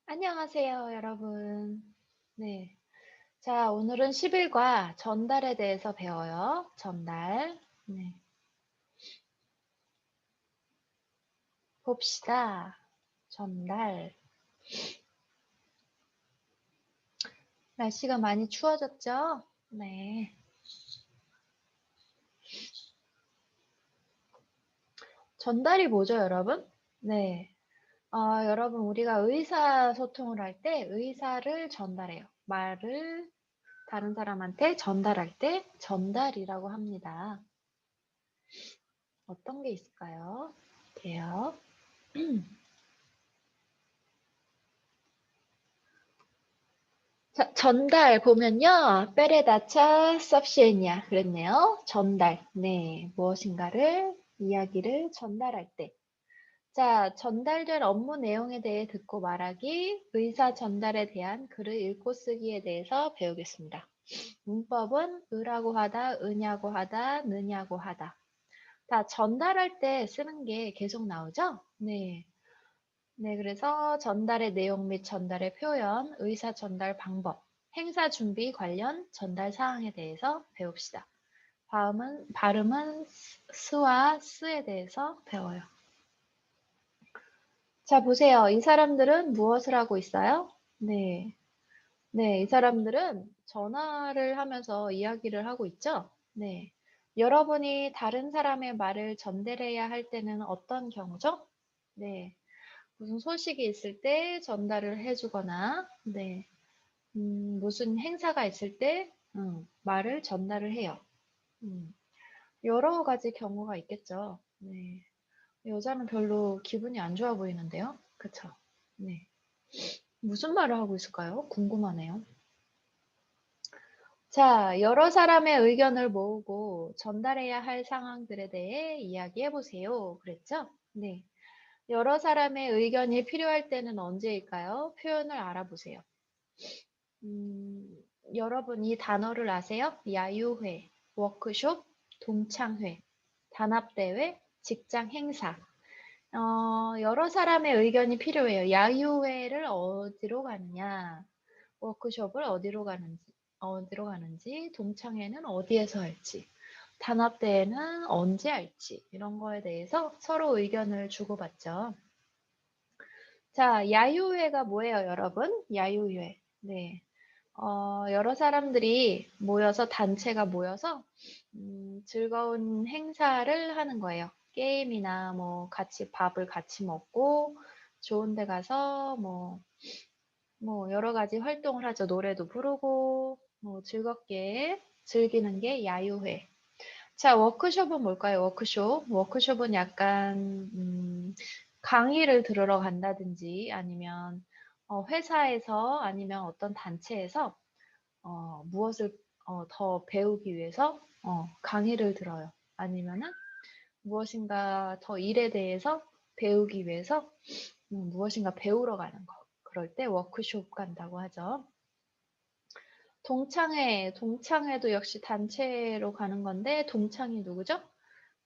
안녕하세요, 여러분. 네. 자, 오늘은 10일과 전달에 대해서 배워요. 전달. 네. 봅시다. 전달. 날씨가 많이 추워졌죠? 네. 전달이 뭐죠, 여러분? 네. 여러분, 우리가 의사소통을 할 때 의사를 전달해요. 말을 다른 사람한테 전달할 때 전달이라고 합니다. 어떤 게 있을까요? 돼요. 자, 전달 보면요. 페레다차 섭시에냐 그랬네요. 전달. 네. 무엇인가를 이야기를 전달할 때. 자, 전달된 업무 내용에 대해 듣고 말하기, 의사 전달에 대한 글을 읽고 쓰기에 대해서 배우겠습니다. 문법은 으라고 하다, 으냐고 하다, 느냐고 하다. 다 전달할 때 쓰는 게 계속 나오죠? 네. 네, 그래서 전달의 내용 및 전달의 표현, 의사 전달 방법, 행사 준비 관련 전달 사항에 대해서 배웁시다. 발음은 스와 스에 대해서 배워요. 자, 보세요. 이 사람들은 무엇을 하고 있어요? 네. 네, 이 사람들은 전화를 하면서 이야기를 하고 있죠? 네. 여러분이 다른 사람의 말을 전달해야 할 때는 어떤 경우죠? 네. 무슨 소식이 있을 때 전달을 해주거나, 네. 무슨 행사가 있을 때, 말을 전달을 해요. 음, 여러 가지 경우가 있겠죠. 네. 여자는 별로 기분이 안 좋아 보이는데요. 그쵸? 네. 무슨 말을 하고 있을까요? 궁금하네요. 자, 여러 사람의 의견을 모으고 전달해야 할 상황들에 대해 이야기해 보세요. 그랬죠? 네. 여러 사람의 의견이 필요할 때는 언제일까요? 표현을 알아보세요. 음, 여러분 이 단어를 아세요? 야유회, 워크숍, 동창회, 단합대회, 직장 행사. 여러 사람의 의견이 필요해요. 야유회를 어디로 가느냐, 워크숍을 어디로 가는지, 동창회는 어디에서 할지, 단합대회는 언제 할지, 이런 거에 대해서 서로 의견을 주고받죠. 자, 야유회가 뭐예요, 여러분? 야유회. 네. 여러 사람들이 모여서, 단체가 모여서, 즐거운 행사를 하는 거예요. 게임이나 뭐, 같이 밥을 같이 먹고, 좋은 데 가서 뭐, 여러 가지 활동을 하죠. 노래도 부르고, 뭐, 즐겁게 즐기는 게 야유회. 자, 워크숍은 뭘까요? 워크숍. 워크숍은 약간, 강의를 들으러 간다든지 아니면 회사에서 아니면 어떤 단체에서 무엇을 더 배우기 위해서 강의를 들어요. 아니면은 무엇인가 더 일에 대해서 배우기 위해서 무엇인가 배우러 가는 거. 그럴 때 워크숍 간다고 하죠. 동창회도 역시 단체로 가는 건데 동창이 누구죠?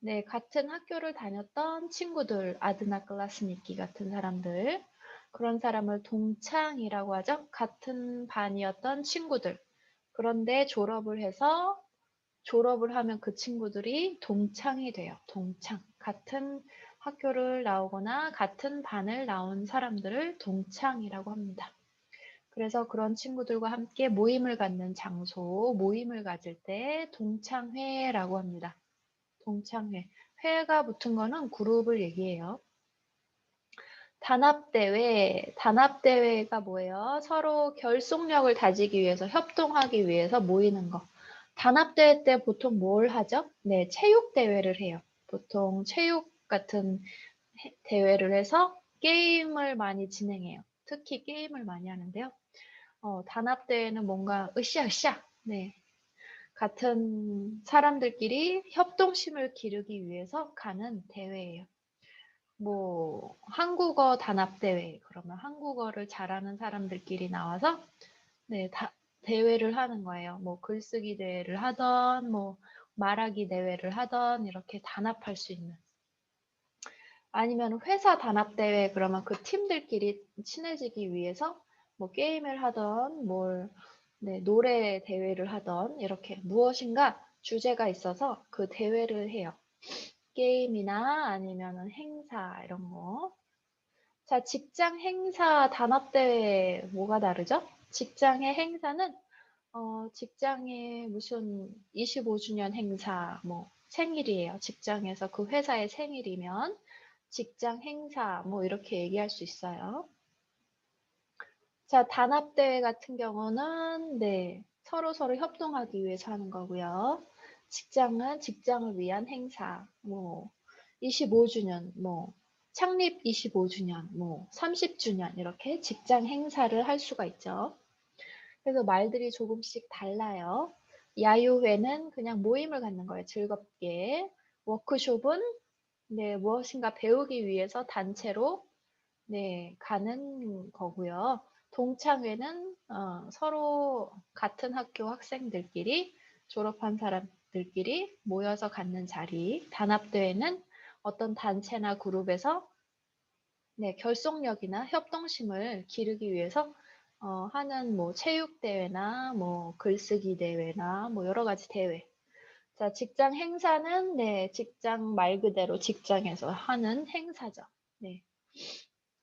네, 같은 학교를 다녔던 친구들, 아드나클라스니키 같은 사람들, 그런 사람을 동창이라고 하죠. 같은 반이었던 친구들. 그런데 졸업을 하면 그 친구들이 동창이 돼요. 동창. 같은 학교를 나오거나 같은 반을 나온 사람들을 동창이라고 합니다. 그래서 그런 친구들과 함께 모임을 갖는 장소, 모임을 가질 때 동창회라고 합니다. 동창회. 회가 붙은 거는 그룹을 얘기해요. 단합대회. 단합대회가 뭐예요? 서로 결속력을 다지기 위해서, 협동하기 위해서 모이는 거. 단합대회 때 보통 뭘 하죠? 네, 체육대회를 해요. 보통 체육 같은 대회를 해서 게임을 많이 진행해요. 특히 게임을 많이 하는데요. 단합대회는 뭔가 으쌰으쌰. 네, 같은 사람들끼리 협동심을 기르기 위해서 가는 대회예요. 뭐 한국어 단합대회 그러면 한국어를 잘하는 사람들끼리 나와서 네, 대회를 하는 거예요. 뭐 글쓰기 대회를 하던 뭐 말하기 대회를 하던 이렇게 단합할 수 있는 아니면 회사 단합대회 그러면 그 팀들끼리 친해지기 위해서 뭐 게임을 하던 네, 노래 대회를 하던 이렇게 무엇인가 주제가 있어서 그 대회를 해요. 게임이나 아니면은 행사 이런 거. 자, 직장 행사 단합대회 뭐가 다르죠? 직장의 행사는 직장에 무슨 25주년 행사, 뭐 생일이에요. 직장에서 그 회사의 생일이면 직장 행사, 뭐 이렇게 얘기할 수 있어요. 자, 단합대회 같은 경우는 네, 서로 협동하기 위해서 하는 거고요. 직장은 직장을 위한 행사, 뭐 25주년, 뭐 창립 25주년, 뭐 30주년 이렇게 직장 행사를 할 수가 있죠. 그래서 말들이 조금씩 달라요. 야유회는 그냥 모임을 갖는 거예요. 즐겁게. 워크숍은 네, 무엇인가 배우기 위해서 단체로 네, 가는 거고요. 동창회는 서로 같은 학교 학생들끼리 졸업한 사람들끼리 모여서 갖는 자리. 단합대회는 어떤 단체나 그룹에서 네, 결속력이나 협동심을 기르기 위해서 하는 뭐 체육대회나 뭐 글쓰기 대회나 뭐 여러 가지 대회. 자, 직장 행사는 네, 직장 말 그대로 직장에서 하는 행사죠. 네.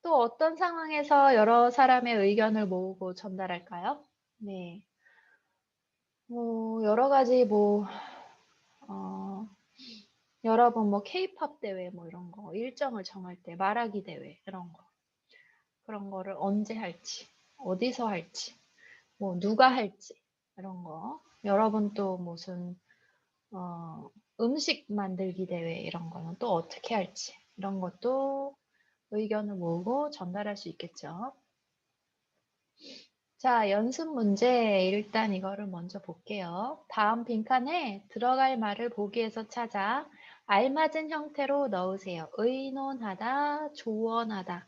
또 어떤 상황에서 여러 사람의 의견을 모으고 전달할까요? 네. 뭐 여러 가지 뭐 어, 여러분 뭐 케이팝 대회 뭐 이런 거 일정을 정할 때 말하기 대회 이런 거 그런 거를 언제 할지 어디서 할지 뭐 누가 할지 이런 거 여러분 또 무슨 음식 만들기 대회 이런 거는 또 어떻게 할지 이런 것도 의견을 모으고 전달할 수 있겠죠. 자, 연습 문제 일단 이거를 먼저 볼게요. 다음 빈칸에 들어갈 말을 보기에서 찾아 알맞은 형태로 넣으세요. 의논하다, 조언하다,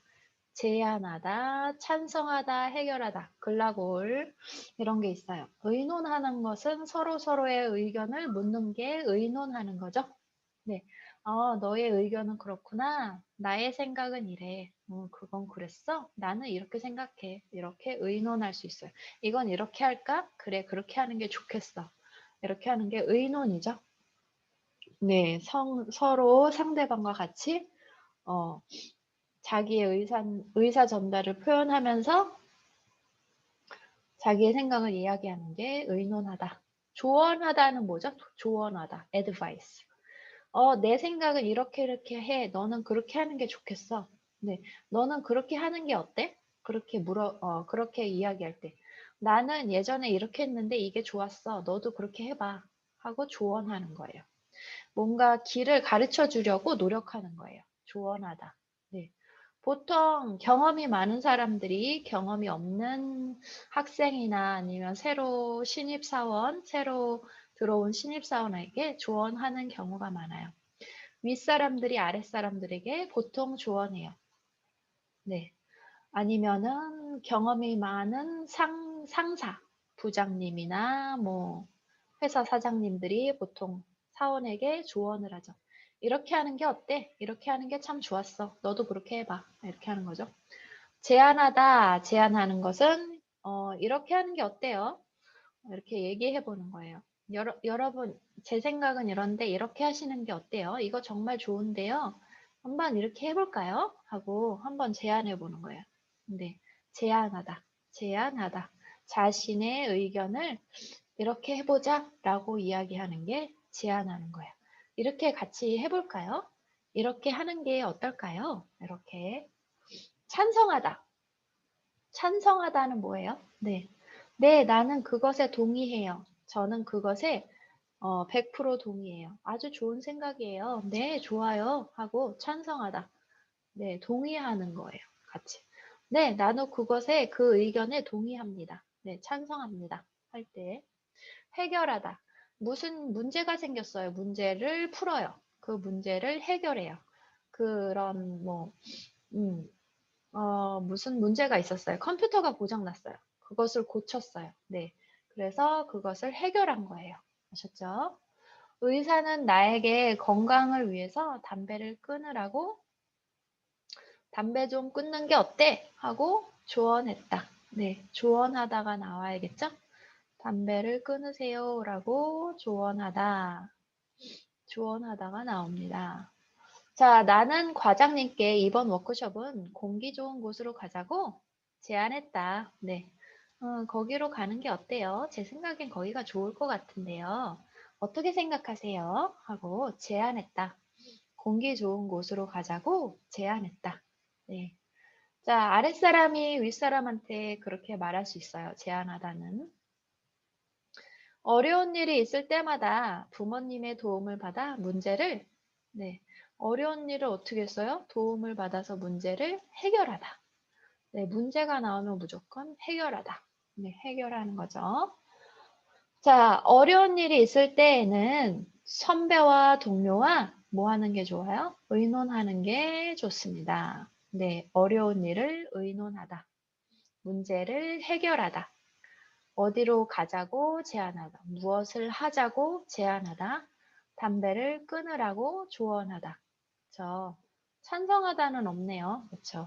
제안하다, 찬성하다, 해결하다, 글라골 이런 게 있어요. 의논하는 것은 서로서로의 의견을 묻는 게 의논하는 거죠. 네. 너의 의견은 그렇구나. 나의 생각은 이래. 그건 그랬어? 나는 이렇게 생각해. 이렇게 의논할 수 있어요. 이건 이렇게 할까? 그래, 그렇게 하는 게 좋겠어. 이렇게 하는 게 의논이죠. 네, 서로 상대방과 같이, 어, 자기의 의사 전달을 표현하면서 자기의 생각을 이야기하는 게 의논하다. 조언하다는 뭐죠? 조언하다. advice. 내 생각은 이렇게 해. 너는 그렇게 하는 게 좋겠어. 네. 너는 그렇게 하는 게 어때? 그렇게 이야기할 때. 나는 예전에 이렇게 했는데 이게 좋았어. 너도 그렇게 해봐. 하고 조언하는 거예요. 뭔가 길을 가르쳐 주려고 노력하는 거예요. 조언하다. 네. 보통 경험이 많은 사람들이 경험이 없는 학생이나 아니면 새로 들어온 신입사원에게 조언하는 경우가 많아요. 윗사람들이 아랫사람들에게 보통 조언해요. 네. 아니면은 경험이 많은 상사, 부장님이나 뭐 회사 사장님들이 보통 사원에게 조언을 하죠. 이렇게 하는 게 어때? 이렇게 하는 게 참 좋았어. 너도 그렇게 해봐. 이렇게 하는 거죠. 제안하는 것은 이렇게 하는 게 어때요? 이렇게 얘기해 보는 거예요. 여러분, 제 생각은 이런데 이렇게 하시는 게 어때요? 이거 정말 좋은데요. 한번 이렇게 해볼까요? 하고 한번 제안해 보는 거예요. 근데 제안하다. 자신의 의견을 이렇게 해보자 라고 이야기하는 게 제안하는 거예요. 이렇게 같이 해볼까요? 이렇게 하는 게 어떨까요? 이렇게 찬성하다. 찬성하다는 뭐예요? 네. 네, 나는 그것에 동의해요. 저는 그것에 100% 동의해요. 아주 좋은 생각이에요. 네, 좋아요. 하고 찬성하다. 네, 동의하는 거예요. 같이. 네, 나도 그것에 그 의견에 동의합니다. 네, 찬성합니다. 할 때. 해결하다. 무슨 문제가 생겼어요. 문제를 풀어요. 그 문제를 해결해요. 그런 음, 무슨 문제가 있었어요. 컴퓨터가 고장났어요. 그것을 고쳤어요. 네. 그래서 그것을 해결한 거예요. 아셨죠? 의사는 나에게 건강을 위해서 담배를 끊으라고 담배 좀 끊는 게 어때? 하고 조언했다. 네, 조언하다가 나와야겠죠? 담배를 끊으세요 라고 조언하다. 조언하다가 나옵니다. 자, 나는 과장님께 이번 워크숍은 공기 좋은 곳으로 가자고 제안했다. 네. 거기로 가는 게 어때요? 제 생각엔 거기가 좋을 것 같은데요. 어떻게 생각하세요? 하고 제안했다. 공기 좋은 곳으로 가자고 제안했다. 네. 자, 아랫사람이 윗사람한테 그렇게 말할 수 있어요. 제안하다는. 어려운 일이 있을 때마다 부모님의 도움을 받아 문제를, 네. 어려운 일을 어떻게 했어요? 도움을 받아서 문제를 해결하다. 네, 문제가 나오면 무조건 해결하다. 네, 해결하는 거죠. 자, 어려운 일이 있을 때에는 선배와 동료와 뭐 하는 게 좋아요? 의논하는 게 좋습니다. 네, 어려운 일을 의논하다. 문제를 해결하다. 어디로 가자고 제안하다. 무엇을 하자고 제안하다. 담배를 끊으라고 조언하다. 그쵸? 찬성하다는 없네요. 그쵸?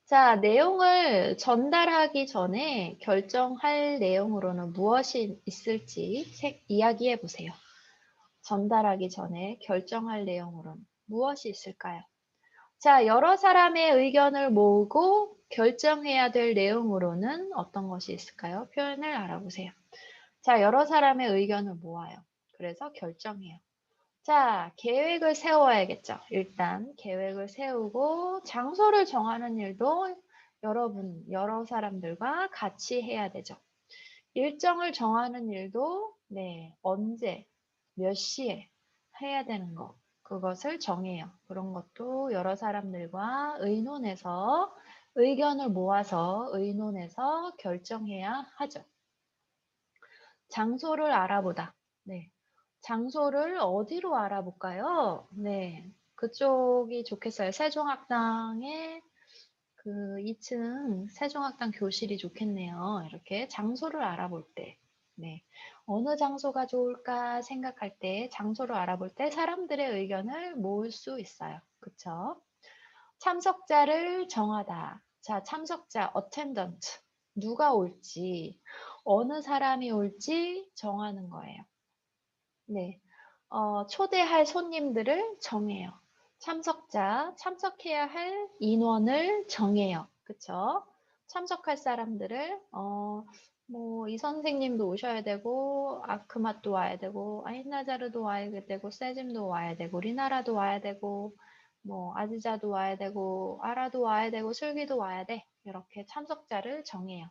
자, 내용을 전달하기 전에 결정할 내용으로는 무엇이 있을지 이야기해 보세요. 전달하기 전에 결정할 내용으로는 무엇이 있을까요? 자, 여러 사람의 의견을 모으고 결정해야 될 내용으로는 어떤 것이 있을까요? 표현을 알아보세요. 자, 여러 사람의 의견을 모아요. 그래서 결정해요. 자, 계획을 세워야겠죠. 일단 계획을 세우고 장소를 정하는 일도 여러 사람들과 같이 해야 되죠. 일정을 정하는 일도 네, 언제, 몇 시에 해야 되는 거. 그것을 정해요. 그런 것도 여러 사람들과 의논해서 의견을 모아서 의논해서 결정해야 하죠. 장소를 알아보다. 네. 장소를 어디로 알아볼까요? 네. 그쪽이 좋겠어요. 세종학당에 그 2층 세종학당 교실이 좋겠네요. 이렇게 장소를 알아볼 때. 네. 어느 장소가 좋을까 생각할 때, 장소를 알아볼 때 사람들의 의견을 모을 수 있어요. 그쵸? 참석자를 정하다. 자, 참석자, attendant. 누가 올지, 어느 사람이 올지 정하는 거예요. 네. 초대할 손님들을 정해요. 참석자, 참석해야 할 인원을 정해요. 그쵸? 참석할 사람들을, 이 선생님도 오셔야 되고, 아크맛도 와야 되고, 아인나자르도 와야 되고, 세짐도 와야 되고, 리나라도 와야 되고, 아지자도 와야 되고, 아라도 와야 되고, 슬기도 와야 돼. 이렇게 참석자를 정해요.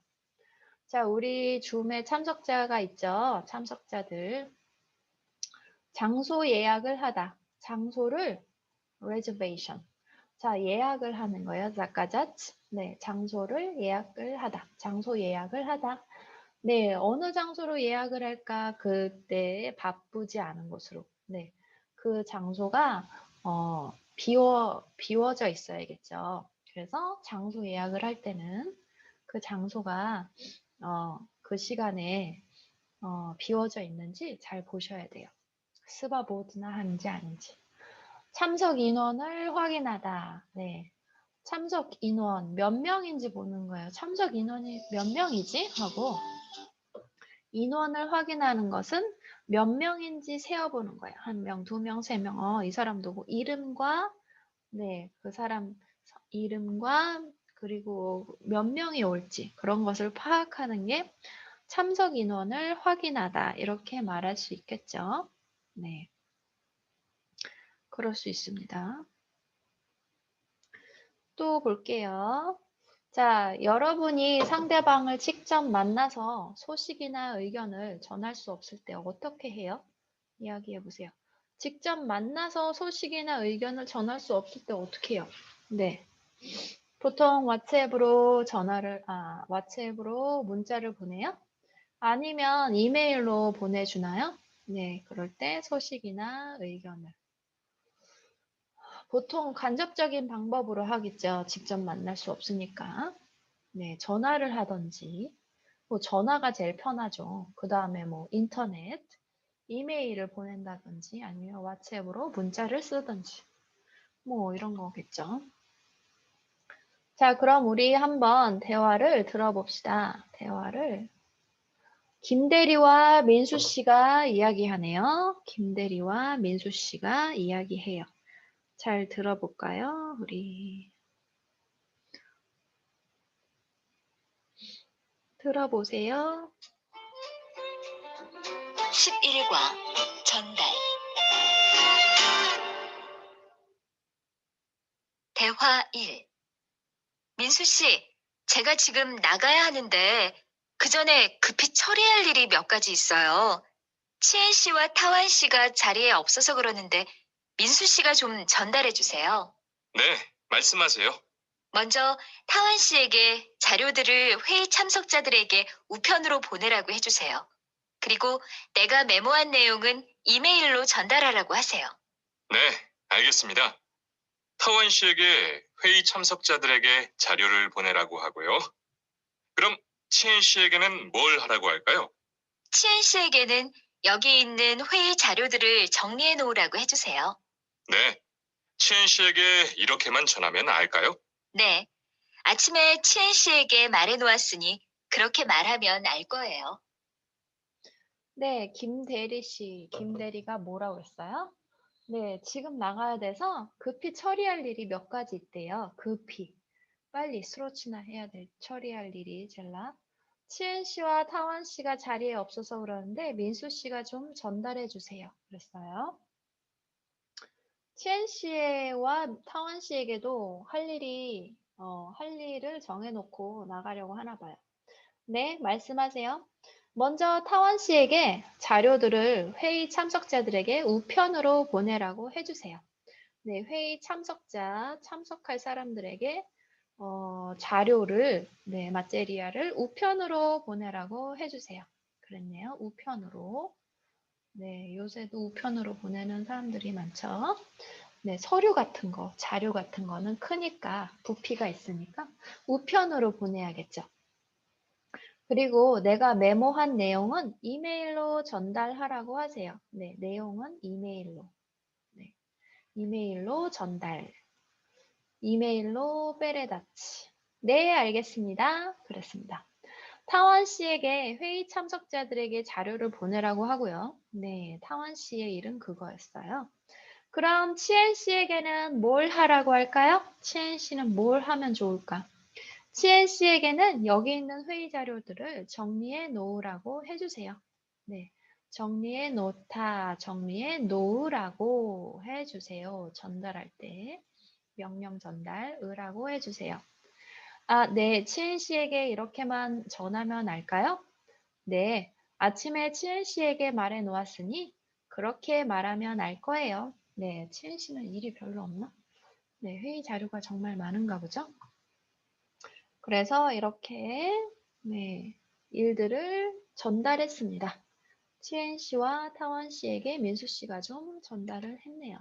자, 우리 줌에 참석자가 있죠? 참석자들. 장소 예약을 하다. 장소를 reservation. 자, 예약을 하는 거예요. 자까자츠. 네, 장소를 예약을 하다. 장소 예약을 하다. 네, 어느 장소로 예약을 할까? 그때 바쁘지 않은 곳으로. 네, 그 장소가 비워져 있어야겠죠. 그래서 장소 예약을 할 때는 그 장소가 그 시간에 비워져 있는지 잘 보셔야 돼요. 스바보드나 하는지 아닌지. 참석 인원을 확인하다. 네. 참석 인원 몇 명인지 보는 거예요. 참석 인원이 몇 명이지? 하고 인원을 확인하는 것은 몇 명인지 세어보는 거예요. 한 명, 두 명, 세 명. 이 사람 누구? 이름과 네, 그 사람 이름과 그리고 몇 명이 올지 그런 것을 파악하는 게 참석 인원을 확인하다. 이렇게 말할 수 있겠죠. 네. 그럴 수 있습니다. 또 볼게요. 자, 여러분이 상대방을 직접 만나서 소식이나 의견을 전할 수 없을 때 어떻게 해요? 이야기해 보세요. 직접 만나서 소식이나 의견을 전할 수 없을 때 어떻게 해요? 네. 보통 왓츠앱으로 문자를 보내요? 아니면 이메일로 보내주나요? 네, 그럴 때 소식이나 의견을. 보통 간접적인 방법으로 하겠죠. 직접 만날 수 없으니까. 네, 전화를 하든지, 전화가 제일 편하죠. 그 다음에 인터넷, 이메일을 보낸다든지, 아니면 왓츠앱으로 문자를 쓰든지. 뭐 이런 거겠죠. 자, 그럼 우리 한번 대화를 들어봅시다. 대화를. 김대리와 민수 씨가 이야기하네요. 김대리와 민수 씨가 이야기해요. 잘 들어볼까요? 우리 들어보세요. 11과 전달. 대화 1. 민수 씨, 제가 지금 나가야 하는데 그 전에 급히 처리할 일이 몇 가지 있어요. 치엔 씨와 타완 씨가 자리에 없어서 그러는데 민수 씨가 좀 전달해 주세요. 네, 말씀하세요. 먼저 타완 씨에게 자료들을 회의 참석자들에게 우편으로 보내라고 해주세요. 그리고 내가 메모한 내용은 이메일로 전달하라고 하세요. 네, 알겠습니다. 타원 씨에게 회의 참석자들에게 자료를 보내라고 하고요. 그럼 치엔 씨에게는 뭘 하라고 할까요? 치엔 씨에게는 여기 있는 회의 자료들을 정리해 놓으라고 해주세요. 네, 치엔 씨에게 이렇게만 전하면 알까요? 네. 아침에 치엔 씨에게 말해 놓았으니 그렇게 말하면 알 거예요. 네, 김대리 씨. 김대리가 뭐라고 했어요? 네, 지금 나가야 돼서 급히 처리할 일이 몇 가지 있대요. 급히. 빨리 스로치나 해야 될 처리할 일이 젤라. 치엔 씨와 타완 씨가 자리에 없어서 그러는데 민수 씨가 좀 전달해 주세요. 그랬어요. 치엔 씨와 타완 씨에게도 할 일을 정해놓고 나가려고 하나 봐요. 네, 말씀하세요. 먼저 타원 씨에게 자료들을 회의 참석자들에게 우편으로 보내라고 해주세요. 네, 회의 참석할 사람들에게 자료를, 네, 마테리아를 우편으로 보내라고 해주세요. 그랬네요. 우편으로. 네, 요새도 우편으로 보내는 사람들이 많죠. 네, 서류 같은 거, 자료 같은 거는 크니까, 부피가 있으니까 우편으로 보내야겠죠. 그리고 내가 메모한 내용은 이메일로 전달하라고 하세요. 네, 내용은 이메일로. 네, 이메일로 전달. 이메일로 빼레다치. 네, 알겠습니다. 그랬습니다. 타원 씨에게 회의 참석자들에게 자료를 보내라고 하고요. 네, 타원 씨의 일은 그거였어요. 그럼 치엔 씨에게는 뭘 하라고 할까요? 치엔 씨는 뭘 하면 좋을까? 치엔 씨에게는 여기 있는 회의 자료들을 정리해 놓으라고 해주세요. 네. 정리해 놓으라고 해주세요. 전달할 때. 명령 전달, 으라고 해주세요. 아, 네. 치엔 씨에게 이렇게만 전하면 알까요? 네. 아침에 치엔 씨에게 말해 놓았으니 그렇게 말하면 알 거예요. 네. 치엔 씨는 일이 별로 없나? 네. 회의 자료가 정말 많은가 보죠? 그래서 이렇게 네, 일들을 전달했습니다. 치엔 씨와 타원 씨에게 민수 씨가 좀 전달을 했네요.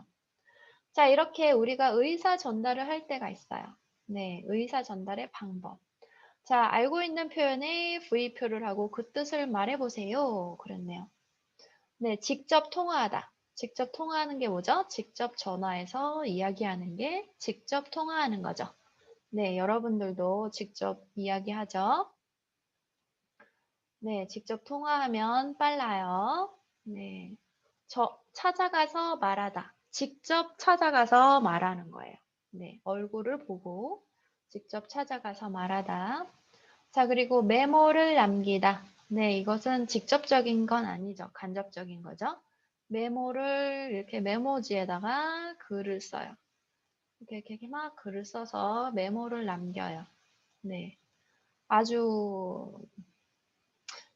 자, 이렇게 우리가 의사 전달을 할 때가 있어요. 네, 의사 전달의 방법. 자, 알고 있는 표현에 V표를 하고 그 뜻을 말해보세요. 그랬네요. 네, 직접 통화하다. 직접 통화하는 게 뭐죠? 직접 전화해서 이야기하는 게 직접 통화하는 거죠. 네, 여러분들도 직접 이야기하죠. 네, 직접 통화하면 빨라요. 네, 찾아가서 말하다. 직접 찾아가서 말하는 거예요. 네, 얼굴을 보고 직접 찾아가서 말하다. 자, 그리고 메모를 남기다. 네, 이것은 직접적인 건 아니죠. 간접적인 거죠. 메모를 이렇게 메모지에다가 글을 써요. 이렇게 막 글을 써서 메모를 남겨요. 네, 아주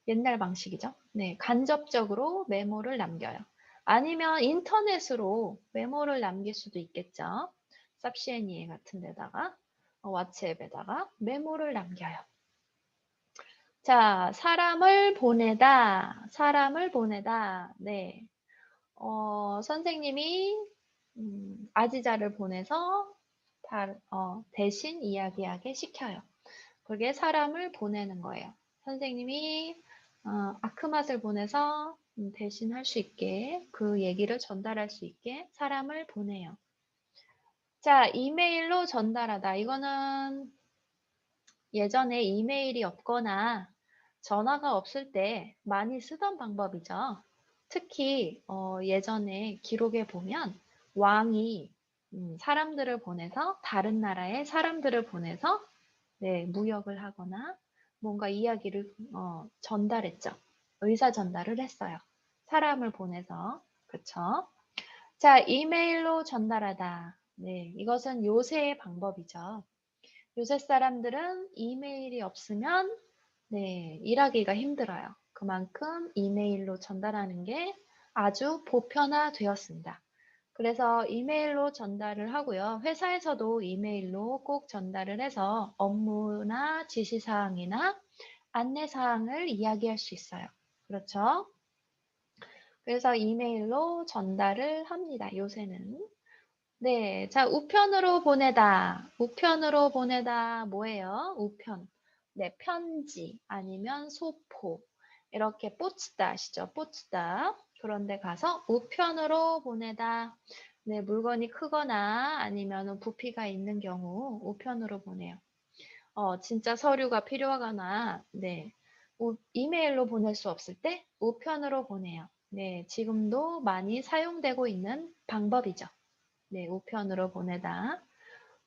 옛날 방식이죠. 네, 간접적으로 메모를 남겨요. 아니면 인터넷으로 메모를 남길 수도 있겠죠. 삽시에니에 같은 데다가 왓츠앱에다가 메모를 남겨요. 자, 사람을 보내다. 사람을 보내다. 네. 선생님이 아지자를 보내서 대신 이야기하게 시켜요. 그게 사람을 보내는 거예요. 선생님이 아크맛을 보내서 대신할 수 있게 그 얘기를 전달할 수 있게 사람을 보내요. 자, 이메일로 전달하다. 이거는 예전에 이메일이 없거나 전화가 없을 때 많이 쓰던 방법이죠. 특히 예전에 기록에 보면 왕이 사람들을 보내서 다른 나라에 사람들을 보내서 네, 무역을 하거나 뭔가 이야기를 전달했죠. 의사 전달을 했어요. 사람을 보내서. 그쵸? 자, 이메일로 전달하다. 네, 이것은 요새의 방법이죠. 요새 사람들은 이메일이 없으면 네, 일하기가 힘들어요. 그만큼 이메일로 전달하는 게 아주 보편화되었습니다. 그래서 이메일로 전달을 하고요. 회사에서도 이메일로 꼭 전달을 해서 업무나 지시사항이나 안내사항을 이야기할 수 있어요. 그렇죠? 그래서 이메일로 전달을 합니다. 요새는. 네, 자, 우편으로 보내다. 우편으로 보내다 뭐예요? 우편. 네, 편지 아니면 소포. 이렇게 포츠다 아시죠? 포츠다. 그런데 가서 우편으로 보내다. 네, 물건이 크거나 아니면 부피가 있는 경우 우편으로 보내요. 진짜 서류가 필요하거나, 네, 이메일로 보낼 수 없을 때 우편으로 보내요. 네, 지금도 많이 사용되고 있는 방법이죠. 네, 우편으로 보내다.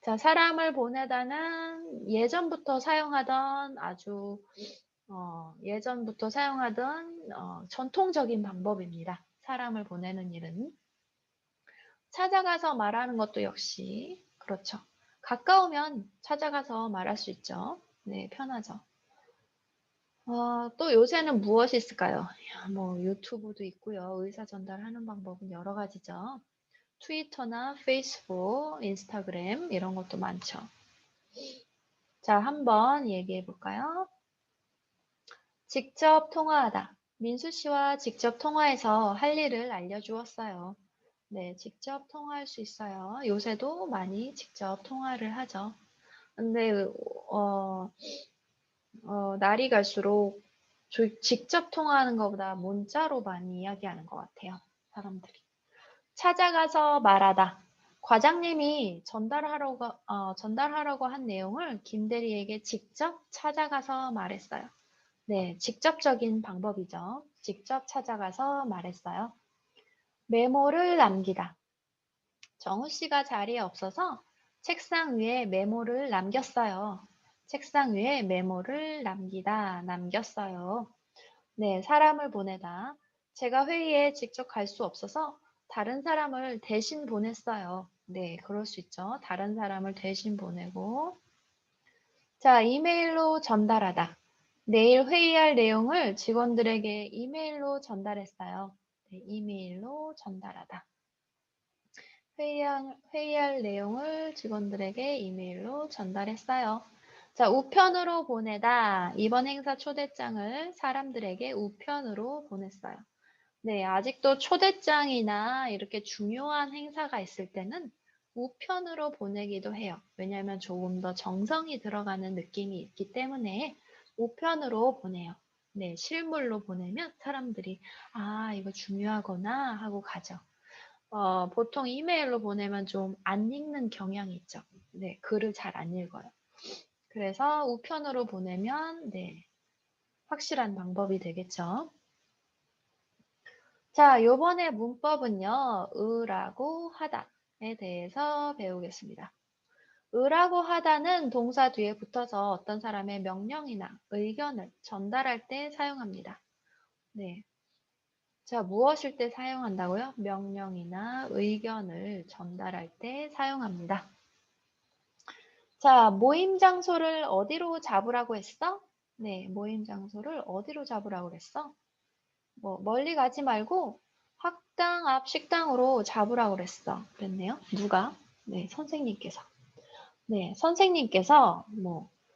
자, 사람을 보내다는 예전부터 사용하던 예전부터 사용하던 전통적인 방법입니다. 사람을 보내는 일은. 찾아가서 말하는 것도 역시 그렇죠. 가까우면 찾아가서 말할 수 있죠. 네, 편하죠. 또 요새는 무엇이 있을까요? 뭐 유튜브도 있고요. 의사 전달하는 방법은 여러 가지죠. 트위터나 페이스북, 인스타그램 이런 것도 많죠. 자, 한번 얘기해 볼까요? 직접 통화하다. 민수 씨와 직접 통화해서 할 일을 알려주었어요. 네, 직접 통화할 수 있어요. 요새도 많이 직접 통화를 하죠. 근데 날이 갈수록 직접 통화하는 것보다 문자로 많이 이야기하는 것 같아요. 사람들이. 찾아가서 말하다. 과장님이 전달하라고 한 내용을 김대리에게 직접 찾아가서 말했어요. 네, 직접적인 방법이죠. 직접 찾아가서 말했어요. 메모를 남기다. 정우 씨가 자리에 없어서 책상 위에 메모를 남겼어요. 책상 위에 메모를 남겼어요. 네, 사람을 보내다. 제가 회의에 직접 갈 수 없어서 다른 사람을 대신 보냈어요. 네, 그럴 수 있죠. 다른 사람을 대신 보내고. 자, 이메일로 전달하다. 내일 회의할 내용을 직원들에게 이메일로 전달했어요. 네, 이메일로 전달하다. 회의할 내용을 직원들에게 이메일로 전달했어요. 자, 우편으로 보내다. 이번 행사 초대장을 사람들에게 우편으로 보냈어요. 네, 아직도 초대장이나 이렇게 중요한 행사가 있을 때는 우편으로 보내기도 해요. 왜냐하면 조금 더 정성이 들어가는 느낌이 있기 때문에 우편으로 보내요. 네, 실물로 보내면 사람들이 아, 이거 중요하구나 하고 가죠. 보통 이메일로 보내면 좀 안 읽는 경향이 있죠. 네, 글을 잘 안 읽어요. 그래서 우편으로 보내면 네, 확실한 방법이 되겠죠. 자, 요번에 문법은요, 으라고 하다에 대해서 배우겠습니다. 으라고 하다는 동사 뒤에 붙어서 어떤 사람의 명령이나 의견을 전달할 때 사용합니다. 네. 자, 무엇일 때 사용한다고요? 명령이나 의견을 전달할 때 사용합니다. 자, 모임 장소를 어디로 잡으라고 했어? 네, 모임 장소를 어디로 잡으라고 그랬어? 뭐 멀리 가지 말고 학당 앞 식당으로 잡으라고 그랬어. 그랬네요. 누가? 네, 선생님께서. 네, 선생님께서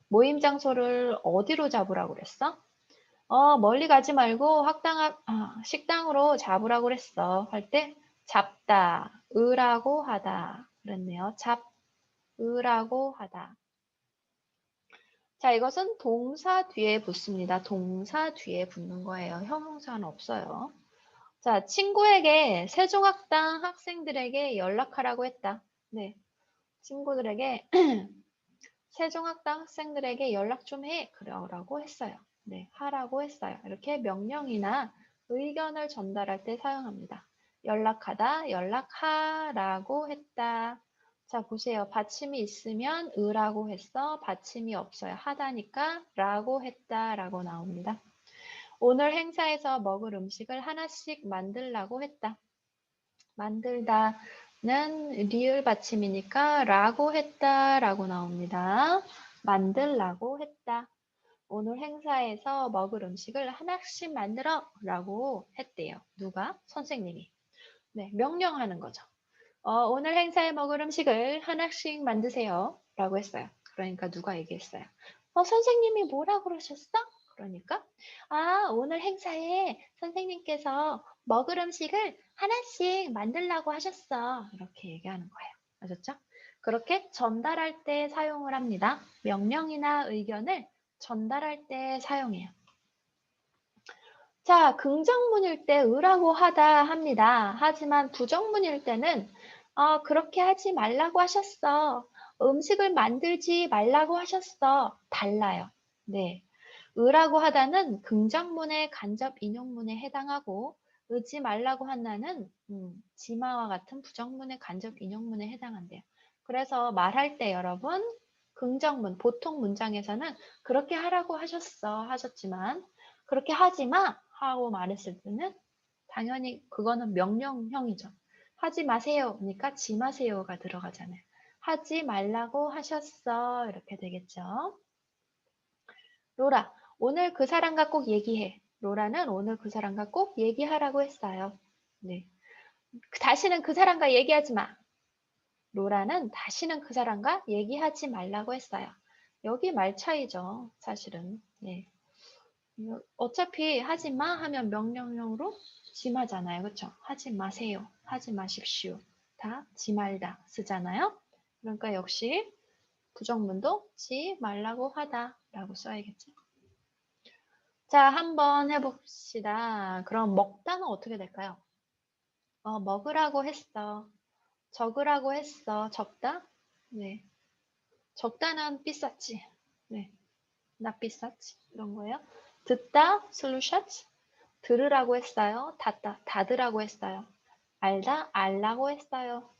모임 장소를 어디로 잡으라고 그랬어? 멀리 가지 말고 학당 앞 식당으로 잡으라고 그랬어. 할 때 잡다, 으라고 하다. 그랬네요. 으라고 하다. 자, 이것은 동사 뒤에 붙습니다. 동사 뒤에 붙는 거예요. 형용사는 없어요. 자, 친구에게 세종학당 학생들에게 연락하라고 했다. 네. 친구들에게 세종학당 학생들에게 연락 좀 해. 그러라고 했어요. 네, 하라고 했어요. 이렇게 명령이나 의견을 전달할 때 사용합니다. 연락하다, 연락하라고 했다. 자, 보세요. 받침이 있으면 으라고 했어. 받침이 없어요. 하다니까 라고 했다 라고 나옵니다. 오늘 행사에서 먹을 음식을 하나씩 만들라고 했다. 만들다는 리을 받침이니까 라고 했다 라고 나옵니다. 만들라고 했다. 오늘 행사에서 먹을 음식을 하나씩 만들어 라고 했대요. 누가? 선생님이. 네, 명령하는 거죠. 오늘 행사에 먹을 음식을 하나씩 만드세요 라고 했어요. 그러니까 누가 얘기했어요? 선생님이 뭐라 그러셨어? 그러니까 오늘 행사에 선생님께서 먹을 음식을 하나씩 만들라고 하셨어. 이렇게 얘기하는 거예요. 아셨죠? 그렇게 전달할 때 사용을 합니다. 명령이나 의견을 전달할 때 사용해요. 자, 긍정문일 때 으라고 하다 합니다. 하지만 부정문일 때는 그렇게 하지 말라고 하셨어. 음식을 만들지 말라고 하셨어. 달라요. 네. 으라고 하다는 긍정문의 간접 인용문에 해당하고 으지 말라고 한다는 지마와 같은 부정문의 간접 인용문에 해당한대요. 그래서 말할 때 여러분 긍정문, 보통 문장에서는 그렇게 하라고 하셨어 하셨지만 그렇게 하지 마 하고 말했을 때는 당연히 그거는 명령형이죠. 하지 마세요. 그러니까 지 마세요가 들어가잖아요. 하지 말라고 하셨어. 이렇게 되겠죠. 로라, 오늘 그 사람과 꼭 얘기해. 로라는 오늘 그 사람과 꼭 얘기하라고 했어요. 네. 다시는 그 사람과 얘기하지 마. 로라는 다시는 그 사람과 얘기하지 말라고 했어요. 여기 말 차이죠. 사실은. 네. 어차피 하지 마 하면 명령형으로 지마잖아요. 그렇죠? 하지 마세요. 하지 마십시오. 다 지 말다 쓰잖아요. 그러니까 역시 부정문도 지 말라고 하다 라고 써야겠죠. 자, 한번 해봅시다. 그럼 먹다는 어떻게 될까요? 먹으라고 했어. 적으라고 했어. 적다? 네. 적다는 삐쌌지. 네. 나 삐쌌지. 이런 거예요. 듣다? 슬루샷? 들으라고 했어요. 닫으라고 했어요. 알다? 알라고 했어요.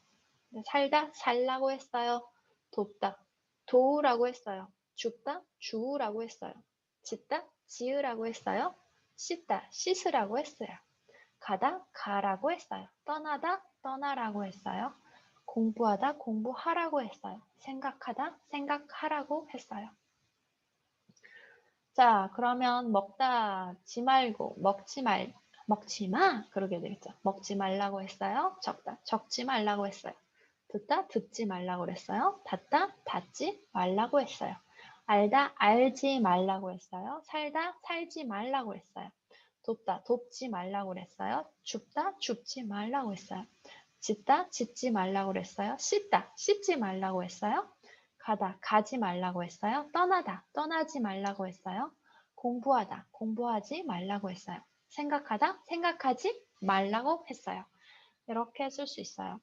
살다? 살라고 했어요. 돕다? 도우라고 했어요. 죽다? 주우라고 했어요. 짓다? 지으라고 했어요. 씻다? 씻으라고 했어요. 가다? 가라고 했어요. 떠나다? 떠나라고 했어요. 공부하다? 공부하라고 했어요. 생각하다? 생각하라고 했어요. 자, 그러면 먹다 지 말고 먹지 마? 그러게 되겠죠. 먹지 말라고 했어요. 적다 적지 말라고 했어요. 듣다 듣지 말라고 그랬어요. 닫다 닫지 말라고 했어요. 알다 알지 말라고 했어요. 살다 살지 말라고 했어요. 돕다 돕지 말라고 그랬어요. 줍다 줍지 말라고 했어요. 짓다 짓지 말라고 그랬어요. 씻다 씻지 말라고 했어요. 가다 가지 말라고 했어요. 떠나다 떠나지 말라고 했어요. 공부하다 공부하지 말라고 했어요. 생각하다 생각하지 말라고 했어요. 이렇게 쓸 수 있어요.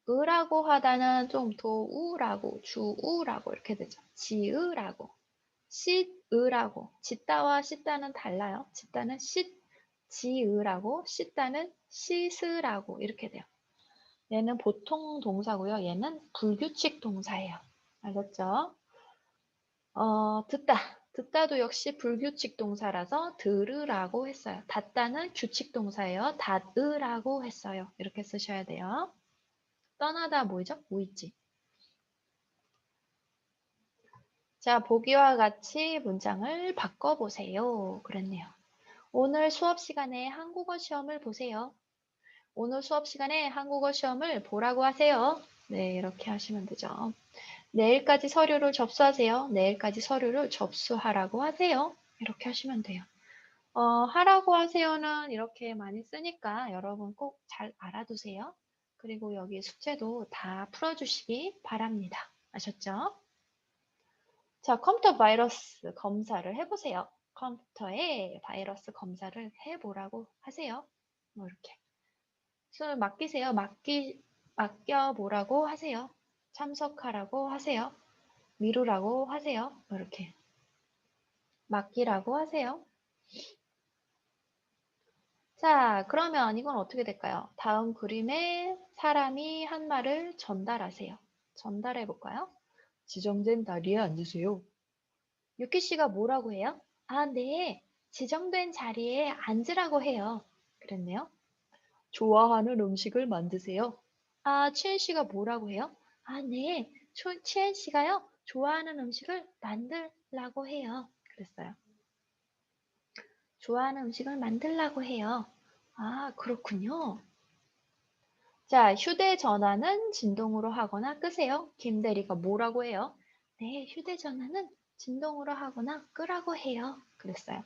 으라고 하다는 좀 도우라고 주우라고 이렇게 되죠. 지으라고 씻으라고 짓다와 씻다는 달라요. 짓다는 지으라고 씻다는 씻으라고 이렇게 돼요. 얘는 보통 동사고요. 얘는 불규칙 동사예요. 알겠죠? 듣다도 역시 불규칙 동사라서 들으라고 했어요. 닫다는 규칙 동사예요. 닫으라고 했어요. 이렇게 쓰셔야 돼요. 떠나다 뭐죠? 무의지. 자, 보기와 같이 문장을 바꿔보세요. 그랬네요. 오늘 수업 시간에 한국어 시험을 보세요. 오늘 수업 시간에 한국어 시험을 보라고 하세요. 네, 이렇게 하시면 되죠. 내일까지 서류를 접수하세요. 내일까지 서류를 접수하라고 하세요. 이렇게 하시면 돼요. 하라고 하세요는 이렇게 많이 쓰니까 여러분 꼭 잘 알아두세요. 그리고 여기 숙제도 다 풀어주시기 바랍니다. 아셨죠? 자, 컴퓨터 바이러스 검사를 해보세요. 컴퓨터에 바이러스 검사를 해보라고 하세요. 뭐 이렇게. 손을 맡기세요. 맡겨보라고 하세요. 참석하라고 하세요. 미루라고 하세요. 이렇게 맡기라고 하세요. 자, 그러면 이건 어떻게 될까요? 다음 그림에 사람이 한 말을 전달하세요. 전달해 볼까요? 지정된 자리에 앉으세요. 유키 씨가 뭐라고 해요? 아, 네. 지정된 자리에 앉으라고 해요. 그랬네요. 좋아하는 음식을 만드세요. 아, 치엔 씨가 뭐라고 해요? 아, 네. 치엔 씨가요. 좋아하는 음식을 만들라고 해요. 그랬어요. 좋아하는 음식을 만들라고 해요. 아, 그렇군요. 자, 휴대전화는 진동으로 하거나 끄세요. 김대리가 뭐라고 해요? 네, 휴대전화는 진동으로 하거나 끄라고 해요. 그랬어요.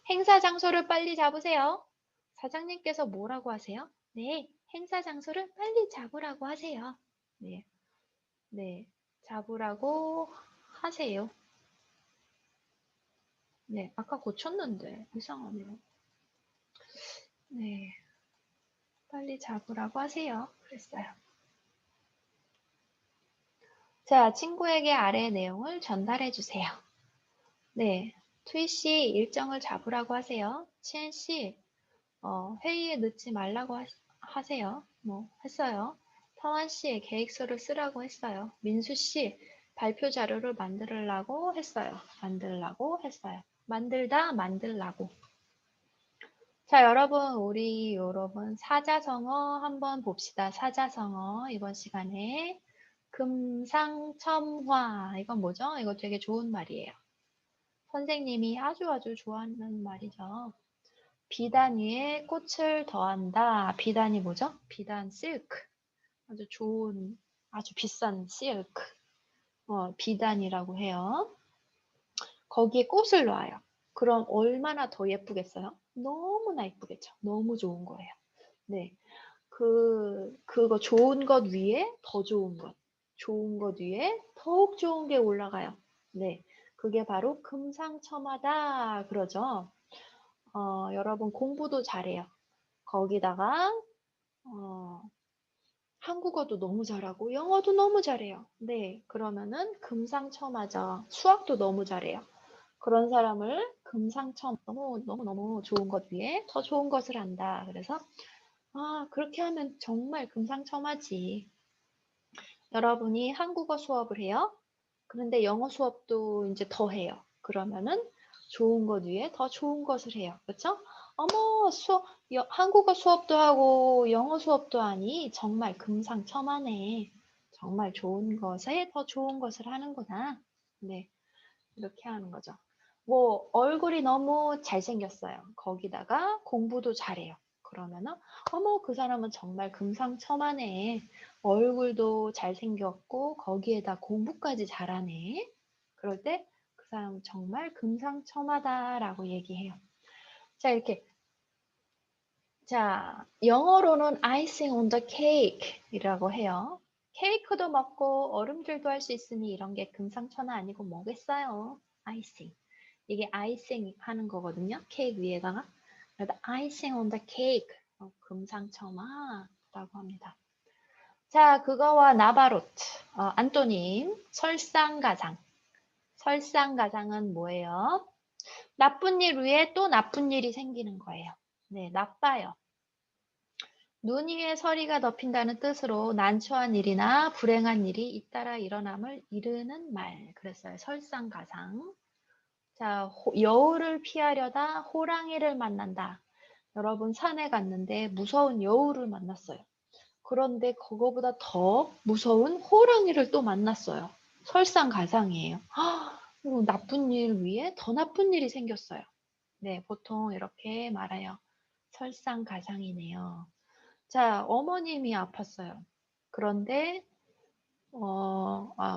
행사 장소를 빨리 잡으세요. 사장님께서 뭐라고 하세요? 네, 행사 장소를 빨리 잡으라고 하세요. 네, 네, 잡으라고 하세요. 네, 아까 고쳤는데 이상하네요. 네, 빨리 잡으라고 하세요. 그랬어요. 자, 친구에게 아래의 내용을 전달해 주세요. 네, 투이 씨 일정을 잡으라고 하세요. 치엔 씨 회의에 늦지 말라고 하세요. 뭐 했어요. 타완 씨 계획서를 쓰라고 했어요. 민수 씨 발표 자료를 만들라고 했어요. 만들라고 했어요. 만들다 만들라고. 자, 여러분 사자성어 한번 봅시다. 사자성어 이번 시간에 금상첨화 이건 뭐죠? 이거 되게 좋은 말이에요. 선생님이 아주 좋아하는 말이죠. 비단 위에 꽃을 더한다. 비단이 뭐죠? 비단 실크. 아주 좋은, 아주 비싼 실크. 비단이라고 해요. 거기에 꽃을 놔요. 그럼 얼마나 더 예쁘겠어요? 너무나 예쁘겠죠. 너무 좋은 거예요. 네. 그거 좋은 것 위에 더 좋은 것. 좋은 것 위에 더욱 좋은 게 올라가요. 네. 그게 바로 금상첨화다. 그러죠. 여러분 공부도 잘해요. 거기다가 한국어도 너무 잘하고 영어도 너무 잘해요. 네, 그러면은 금상첨화죠. 수학도 너무 잘해요. 그런 사람을 금상첨 너무 좋은 것 위에 더 좋은 것을 한다. 그래서 그렇게 하면 정말 금상첨화지. 여러분이 한국어 수업을 해요. 그런데 영어 수업도 이제 더 해요. 그러면은 좋은 것 위에 더 좋은 것을 해요. 그렇죠? 어머, 한국어 수업도 하고 영어 수업도 하니 정말 금상첨화네. 정말 좋은 것에 더 좋은 것을 하는구나. 네, 이렇게 하는 거죠. 뭐 얼굴이 너무 잘생겼어요. 거기다가 공부도 잘해요. 그러면은 어머, 그 사람은 정말 금상첨화네. 얼굴도 잘생겼고 거기에다 공부까지 잘하네. 그럴 때 그 사람은 정말 금상첨화다라고 얘기해요. 자, 이렇게. 자, 영어로는 icing on the cake 이라고 해요. 케이크도 먹고 얼음질도 할 수 있으니 이런 게 금상첨화 아니고 뭐겠어요? icing. 이게 icing 하는 거거든요. 케이크 위에다가. 그래서 icing on the cake. 금상첨화라고 합니다. 자, 그거와 나바로트. 안토님, 설상가상. 설상가상은 뭐예요? 나쁜 일 위에 또 나쁜 일이 생기는 거예요. 네, 나빠요. 눈 위에 서리가 덮인다는 뜻으로 난처한 일이나 불행한 일이 잇따라 일어남을 이르는 말. 그랬어요. 설상가상. 자, 여우를 피하려다 호랑이를 만난다. 여러분 산에 갔는데 무서운 여우를 만났어요. 그런데 그거보다 더 무서운 호랑이를 또 만났어요. 설상가상이에요. 나쁜 일 위에 더 나쁜 일이 생겼어요. 네, 보통 이렇게 말해요. 설상가상이네요. 자, 어머님이 아팠어요. 그런데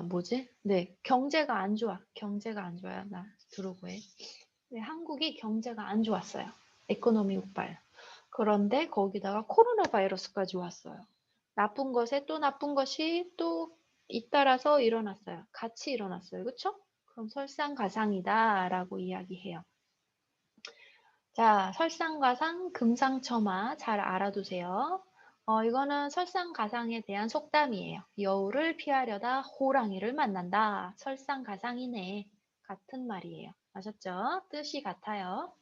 뭐지? 네, 경제가 안 좋아. 경제가 안 좋아요. 나 두루고에. 네, 한국이 경제가 안 좋았어요. 에코노미 우발. 그런데 거기다가 코로나 바이러스까지 왔어요. 나쁜 것에 또 나쁜 것이 또 잇따라서 일어났어요. 같이 일어났어요. 그렇죠? 그럼 설상가상이다라고 이야기해요. 자, 설상가상, 금상첨화 잘 알아두세요. 이거는 설상가상에 대한 속담이에요. 여우를 피하려다 호랑이를 만난다. 설상가상이네. 같은 말이에요. 아셨죠? 뜻이 같아요.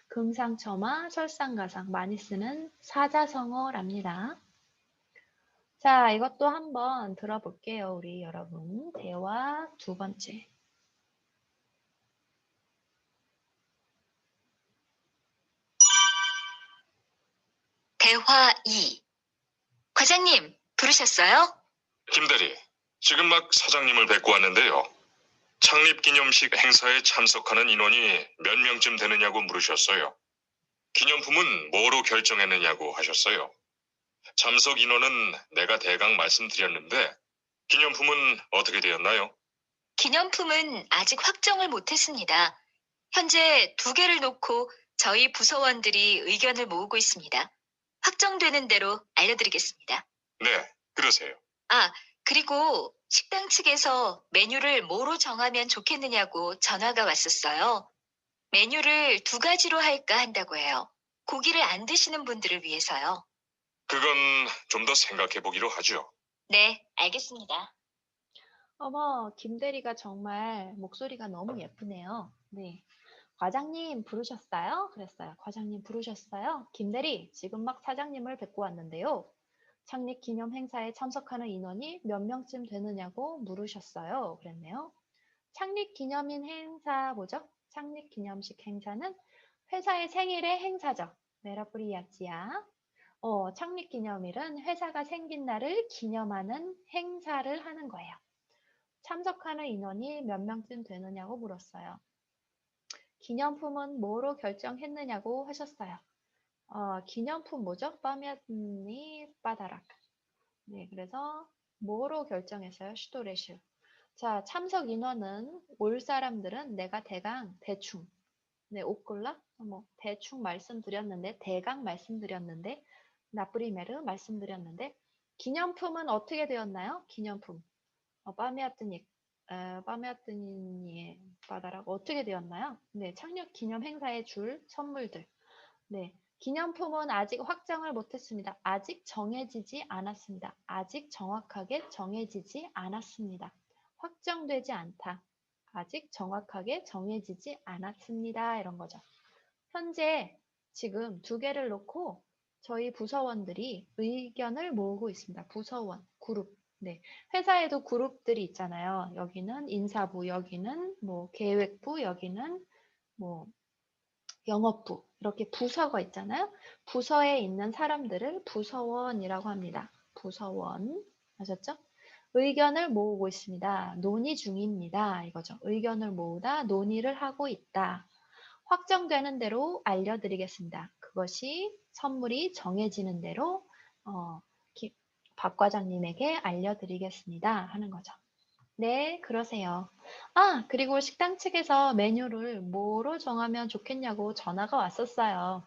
금상첨화, 설상가상 많이 쓰는 사자성어랍니다. 자, 이것도 한번 들어볼게요. 우리 여러분. 대화 두 번째. 대화 2. 과장님, 부르셨어요? 김대리, 지금 막 사장님을 뵙고 왔는데요. 창립기념식 행사에 참석하는 인원이 몇 명쯤 되느냐고 물으셨어요. 기념품은 뭐로 결정했느냐고 하셨어요. 참석 인원은 내가 대강 말씀드렸는데 기념품은 어떻게 되었나요? 기념품은 아직 확정을 못했습니다. 현재 2개를 놓고 저희 부서원들이 의견을 모으고 있습니다. 확정되는 대로 알려드리겠습니다. 네, 그러세요. 아, 그리고 식당 측에서 메뉴를 뭐로 정하면 좋겠느냐고 전화가 왔었어요. 메뉴를 2가지로 할까 한다고 해요. 고기를 안 드시는 분들을 위해서요. 그건 좀 더 생각해 보기로 하죠. 네, 알겠습니다. 어머, 김대리가 정말 목소리가 너무 예쁘네요. 네. 과장님 부르셨어요? 그랬어요. 과장님 부르셨어요? 김대리, 지금 막 사장님을 뵙고 왔는데요. 창립 기념 행사에 참석하는 인원이 몇 명쯤 되느냐고 물으셨어요. 그랬네요. 창립 기념인 행사 뭐죠? 창립 기념식 행사는 회사의 생일의 행사죠. 메라프리아치야. 창립 기념일은 회사가 생긴 날을 기념하는 행사를 하는 거예요. 참석하는 인원이 몇 명쯤 되느냐고 물었어요. 기념품은 뭐로 결정했느냐고 하셨어요. 기념품 뭐죠? 빠미니 빠다락. 네, 그래서 뭐로 결정했어요? 슈도레슈. 자, 참석 인원은 올 사람들은 내가 대충 네, 옷골라 뭐 대충 말씀드렸는데 대강 말씀드렸는데 나프리메르 말씀드렸는데 기념품은 어떻게 되었나요? 기념품. 빠메아뜨니의 바다락 어떻게 되었나요? 네, 창립 기념 행사에 줄 선물들. 네, 기념품은 아직 확정을 못했습니다. 아직 정해지지 않았습니다. 아직 정확하게 정해지지 않았습니다. 확정되지 않다. 아직 정확하게 정해지지 않았습니다. 이런 거죠. 현재 지금 2개를 놓고 저희 부서원들이 의견을 모으고 있습니다. 부서원, 그룹. 네. 회사에도 그룹들이 있잖아요. 여기는 인사부, 여기는 뭐 계획부, 여기는 뭐 영업부. 이렇게 부서가 있잖아요. 부서에 있는 사람들을 부서원이라고 합니다. 부서원. 아셨죠? 의견을 모으고 있습니다. 논의 중입니다. 이거죠. 의견을 모으다, 논의를 하고 있다. 확정되는 대로 알려드리겠습니다. 그것이 선물이 정해지는 대로 박 과장님에게 알려드리겠습니다. 하는 거죠. 네, 그러세요. 그리고 식당 측에서 메뉴를 뭐로 정하면 좋겠냐고 전화가 왔었어요.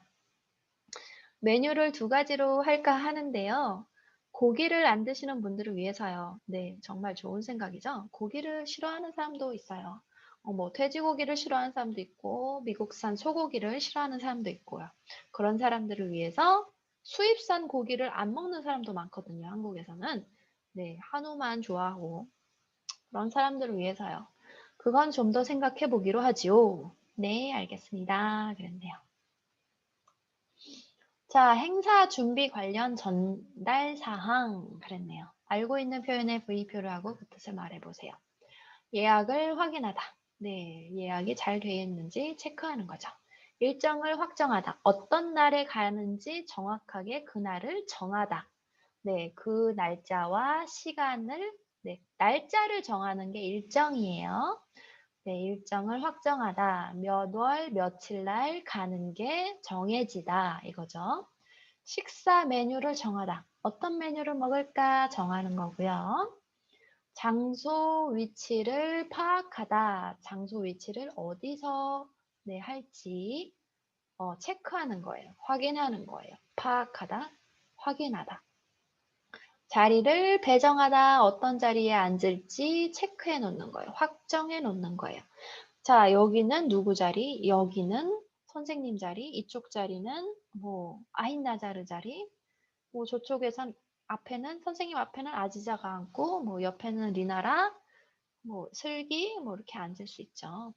메뉴를 2가지로 할까 하는데요. 고기를 안 드시는 분들을 위해서요. 네, 정말 좋은 생각이죠. 고기를 싫어하는 사람도 있어요. 뭐 돼지고기를 싫어하는 사람도 있고 미국산 소고기를 싫어하는 사람도 있고요. 그런 사람들을 위해서 수입산 고기를 안 먹는 사람도 많거든요. 한국에서는. 네, 한우만 좋아하고 그런 사람들을 위해서요. 그건 좀 더 생각해 보기로 하지요. 네, 알겠습니다. 그랬네요. 자, 행사 준비 관련 전달 사항 그랬네요. 알고 있는 표현에 V표를 하고 그 뜻을 말해보세요. 예약을 확인하다. 네, 예약이 잘 되어 있는지 체크하는 거죠. 일정을 확정하다. 어떤 날에 가는지 정확하게 그날을 정하다. 네, 그 날짜와 시간을, 네, 날짜를 정하는 게 일정이에요. 네, 일정을 확정하다. 몇 월, 며칠 날 가는 게 정해지다. 이거죠. 식사 메뉴를 정하다. 어떤 메뉴를 먹을까 정하는 거고요. 장소 위치를 파악하다. 장소 위치를 어디서 할지 체크하는 거예요. 확인하는 거예요. 파악하다, 확인하다. 자리를 배정하다. 어떤 자리에 앉을지 체크해 놓는 거예요. 확정해 놓는 거예요. 자, 여기는 누구 자리? 여기는 선생님 자리. 이쪽 자리는 뭐 아힌나자르 자리. 뭐 저쪽에선 앞에는 선생님 앞에는 아지자가 앉고 뭐 옆에는 리나랑 뭐 슬기 뭐 이렇게 앉을 수 있죠.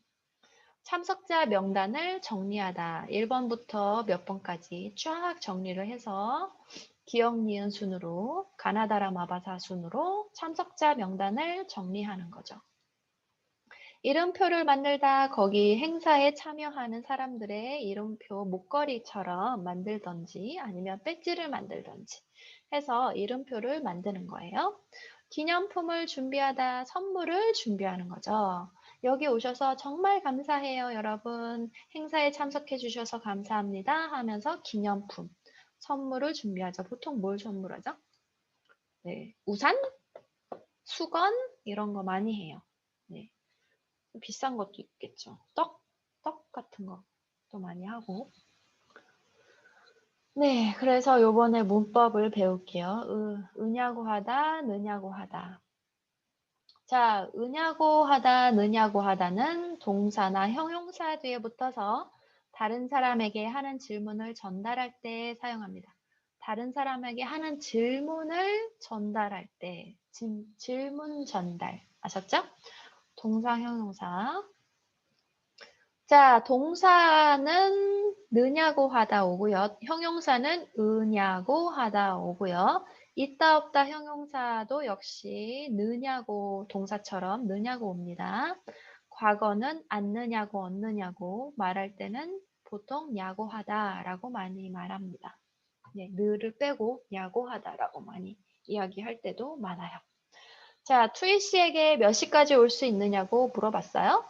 참석자 명단을 정리하다. 1번부터 몇 번까지 쫙 정리를 해서 기억, 니은 순으로 가나다라 마바사 순으로 참석자 명단을 정리하는 거죠. 이름표를 만들다 거기 행사에 참여하는 사람들의 이름표 목걸이처럼 만들던지 아니면 배지를 만들던지 해서 이름표를 만드는 거예요. 기념품을 준비하다 선물을 준비하는 거죠. 여기 오셔서 정말 감사해요, 여러분. 행사에 참석해 주셔서 감사합니다 하면서 기념품, 선물을 준비하죠. 보통 뭘 선물하죠? 네, 우산, 수건 이런 거 많이 해요. 네. 비싼 것도 있겠죠. 떡 같은 것도 많이 하고. 네, 그래서 요번에 문법을 배울게요. 으냐고 하다, 느냐고 하다. 자, 으냐고 하다, 느냐고 하다는 동사나 형용사 뒤에 붙어서 다른 사람에게 하는 질문을 전달할 때 사용합니다. 다른 사람에게 하는 질문을 전달할 때, 질문 전달. 아셨죠? 동사, 형용사. 자, 동사는 느냐고 하다 오고요. 형용사는 으냐고 하다 오고요. 있다 없다 형용사도 역시 느냐고 동사처럼 느냐고 옵니다. 과거는 않느냐고 얻느냐고 말할 때는 보통 야고하다라고 많이 말합니다. 네, 느를 빼고 야고하다라고 많이 이야기할 때도 많아요. 자, 투이 씨에게 몇 시까지 올 수 있느냐고 물어봤어요.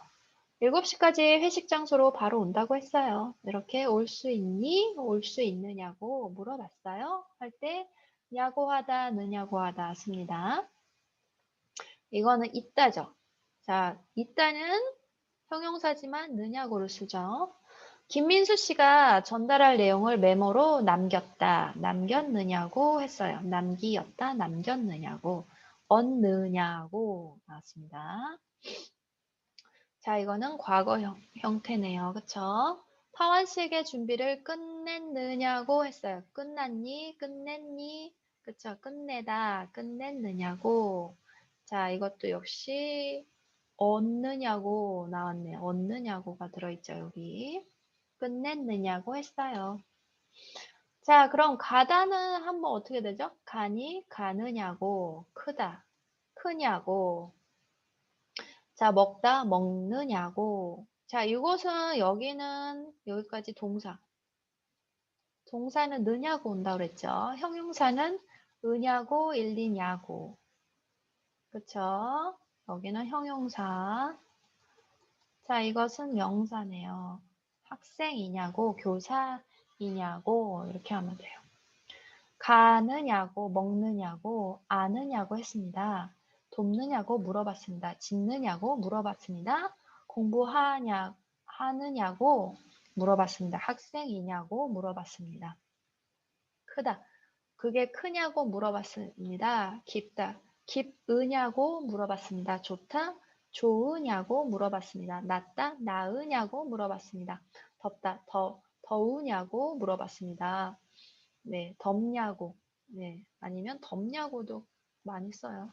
7시까지 회식 장소로 바로 온다고 했어요. 이렇게 올 수 있니? 올 수 있느냐고 물어봤어요. 할 때 야고하다, 느냐고 하다 씁니다. 이거는 있다죠. 자, 있다는 형용사지만 느냐고를 쓰죠. 김민수 씨가 전달할 내용을 메모로 남겼다, 남겼느냐고 했어요. 남기었다, 남겼느냐고, 얻느냐고 나왔습니다. 자, 이거는 과거 형태네요. 그쵸? 타원 씨에게 준비를 끝냈느냐고 했어요. 끝났니? 끝냈니? 그쵸? 끝내다, 끝냈느냐고. 자, 이것도 역시 얻느냐고 나왔네요. 얻느냐고가 들어있죠, 여기. 끝냈느냐고 했어요. 자, 그럼 가다는 한번 어떻게 되죠? 가니? 가느냐고. 크다. 크냐고. 자, 먹다, 먹느냐고. 자, 이것은 여기는 여기까지 동사. 동사는 느냐고 온다 그랬죠. 형용사는 으냐고, 일리냐고. 그쵸? 여기는 형용사. 자, 이것은 명사네요. 학생이냐고, 교사이냐고, 이렇게 하면 돼요. 가느냐고, 먹느냐고, 아느냐고 했습니다. 돕느냐고 물어봤습니다. 짓느냐고 물어봤습니다. 하느냐고 물어봤습니다. 학생이냐고 물어봤습니다. 크다. 그게 크냐고 물어봤습니다. 깊다. 깊으냐고 물어봤습니다. 좋다. 좋으냐고 물어봤습니다. 낫다. 나으냐고 물어봤습니다. 덥다. 더우냐고 물어봤습니다. 네, 덥냐고. 네, 아니면 덥냐고도 많이 써요.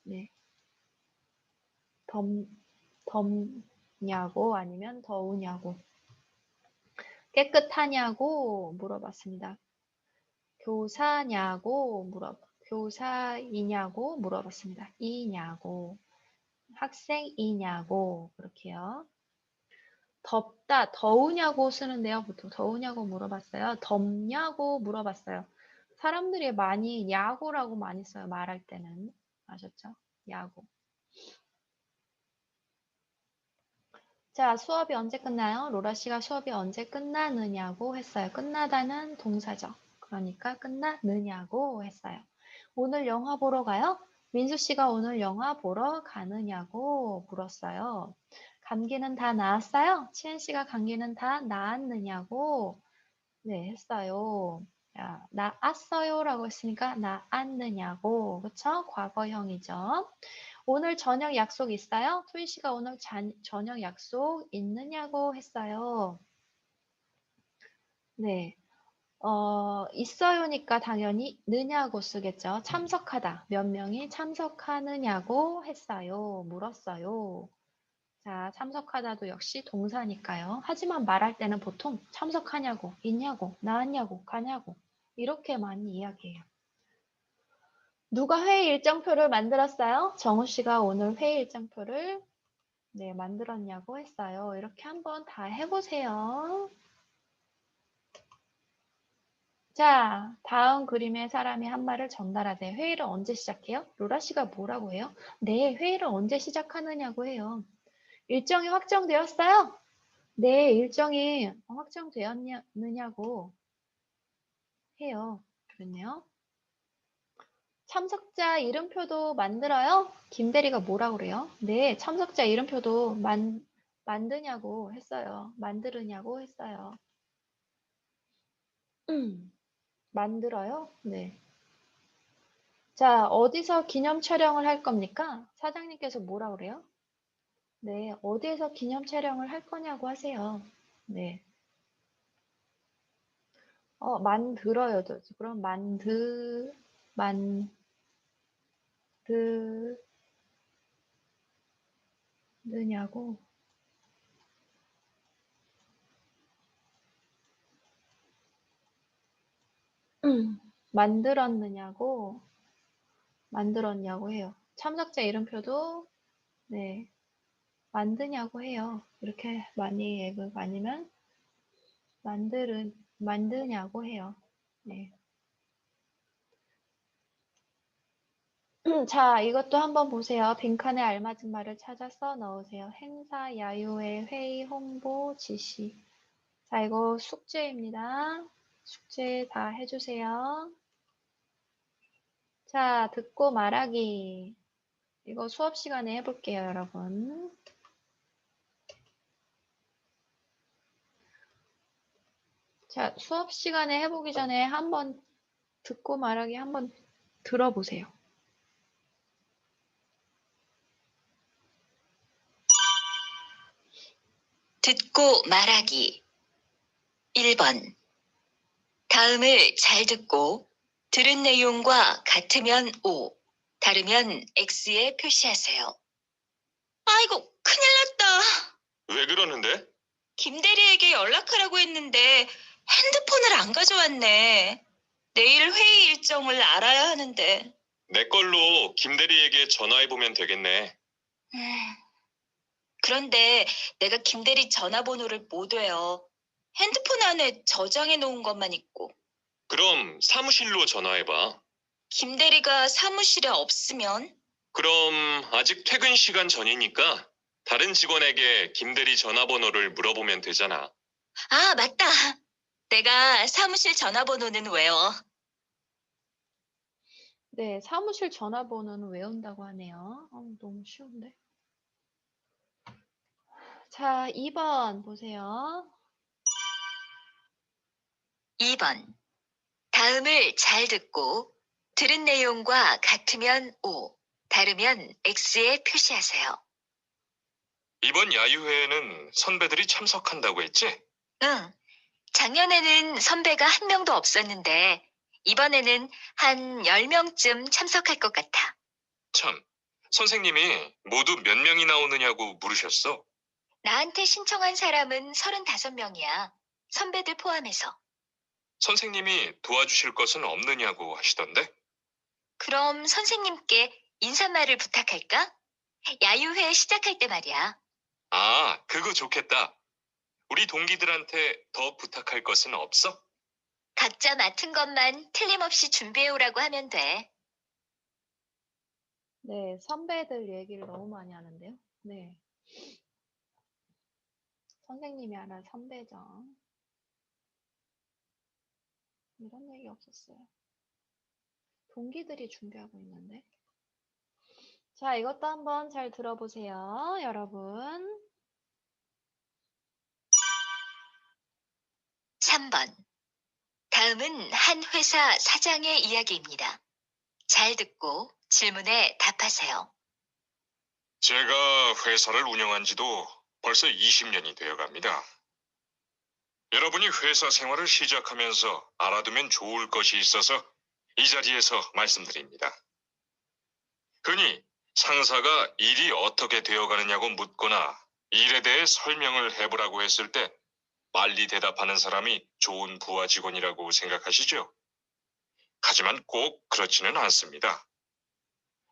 네, 덥, 덥냐고 아니면 더우냐고. 깨끗하냐고 물어봤습니다. 교사이냐고 물어봤습니다. 이냐고. 학생이냐고. 그렇게요. 덥다, 더우냐고 쓰는데요. 보통 더우냐고 물어봤어요. 덥냐고 물어봤어요. 사람들이 많이 야구라고 많이 써요. 말할 때는. 아셨죠? 야구. 자, 수업이 언제 끝나요? 로라 씨가 수업이 언제 끝나느냐고 했어요. 끝나다는 동사죠. 그러니까 끝나느냐고 했어요. 오늘 영화 보러 가요? 민수 씨가 오늘 영화 보러 가느냐고 물었어요. 감기는 다 나았어요? 치은 씨가 감기는 다 나았느냐고 네, 했어요. 야, 나았어요라고 했으니까 나았느냐고 그쵸? 과거형이죠. 오늘 저녁 약속 있어요? 토이 씨가 오늘 저녁 약속 있느냐고 했어요. 네. 있어요니까 당연히 느냐고 쓰겠죠. 참석하다. 몇 명이 참석하느냐고 했어요. 물었어요. 자, 참석하다도 역시 동사니까요. 하지만 말할 때는 보통 참석하냐고, 있냐고, 나왔냐고, 가냐고 이렇게 많이 이야기해요. 누가 회의 일정표를 만들었어요? 정우 씨가 오늘 회의 일정표를 만들었냐고 했어요. 이렇게 한번 다 해보세요. 자, 다음 그림의 사람이 한 말을 전달하세요. 회의를 언제 시작해요? 로라 씨가 뭐라고 해요? 네, 회의를 언제 시작하느냐고 해요. 일정이 확정되었어요? 네, 일정이 확정되었느냐고 해요. 그렇네요. 참석자 이름표도 만들어요? 김대리가 뭐라고 그래요? 네, 참석자 이름표도 만드냐고 했어요. 만들으냐고 했어요. 만들어요? 네. 자, 어디서 기념 촬영을 할 겁니까? 사장님께서 뭐라고 그래요? 네, 어디에서 기념 촬영을 할 거냐고 하세요. 네. 만들어요. 그럼 만드느냐고. 만들었냐고 해요. 참석자 이름표도, 네, 만드냐고 해요. 이렇게 많이 아니면, 만드냐고 해요. 네. 자, 이것도 한번 보세요. 빈칸에 알맞은 말을 찾아서 넣으세요. 행사, 야유회, 회의, 홍보, 지시. 자, 이거 숙제입니다. 숙제 다 해주세요. 자, 듣고 말하기. 이거 수업 시간에 해볼게요, 여러분. 자, 수업 시간에 해보기 전에 한번 듣고 말하기 한번 들어보세요. 듣고 말하기. 1번. 다음을 잘 듣고 들은 내용과 같으면 O, 다르면 X에 표시하세요. 아이고, 큰일 났다. 왜 그러는데? 김대리에게 연락하라고 했는데 핸드폰을 안 가져왔네. 내일 회의 일정을 알아야 하는데. 내 걸로 김대리에게 전화해보면 되겠네. 그런데 내가 김대리 전화번호를 못 외워. 핸드폰 안에 저장해 놓은 것만 있고. 그럼 사무실로 전화해봐. 김대리가 사무실에 없으면? 그럼 아직 퇴근 시간 전이니까 다른 직원에게 김대리 전화번호를 물어보면 되잖아. 아, 맞다. 내가 사무실 전화번호는 외워. 네, 사무실 전화번호는 외운다고 하네요. 너무 쉬운데. 자, 2번 보세요. 2번. 다음을 잘 듣고 들은 내용과 같으면 O, 다르면 X에 표시하세요. 이번 야유회에는 선배들이 참석한다고 했지? 응. 작년에는 선배가 한 명도 없었는데 이번에는 한 10명쯤 참석할 것 같아. 참, 선생님이 모두 몇 명이나 오느냐고 물으셨어. 나한테 신청한 사람은 35명이야. 선배들 포함해서. 선생님이 도와주실 것은 없느냐고 하시던데? 그럼 선생님께 인사말을 부탁할까? 야유회 시작할 때 말이야. 아, 그거 좋겠다. 우리 동기들한테 더 부탁할 것은 없어? 각자 맡은 것만 틀림없이 준비해오라고 하면 돼. 네, 선배들 얘기를 너무 많이 하는데요. 네. 선생님이 아니라 선배죠. 이런 얘기 없었어요. 동기들이 준비하고 있는데. 자, 이것도 한번 잘 들어보세요, 여러분. 3번. 다음은 한 회사 사장의 이야기입니다. 잘 듣고 질문에 답하세요. 제가 회사를 운영한 지도 벌써 20년이 되어 갑니다. 여러분이 회사 생활을 시작하면서 알아두면 좋을 것이 있어서 이 자리에서 말씀드립니다. 흔히 상사가 일이 어떻게 되어가느냐고 묻거나 일에 대해 설명을 해보라고 했을 때 빨리 대답하는 사람이 좋은 부하 직원이라고 생각하시죠? 하지만 꼭 그렇지는 않습니다.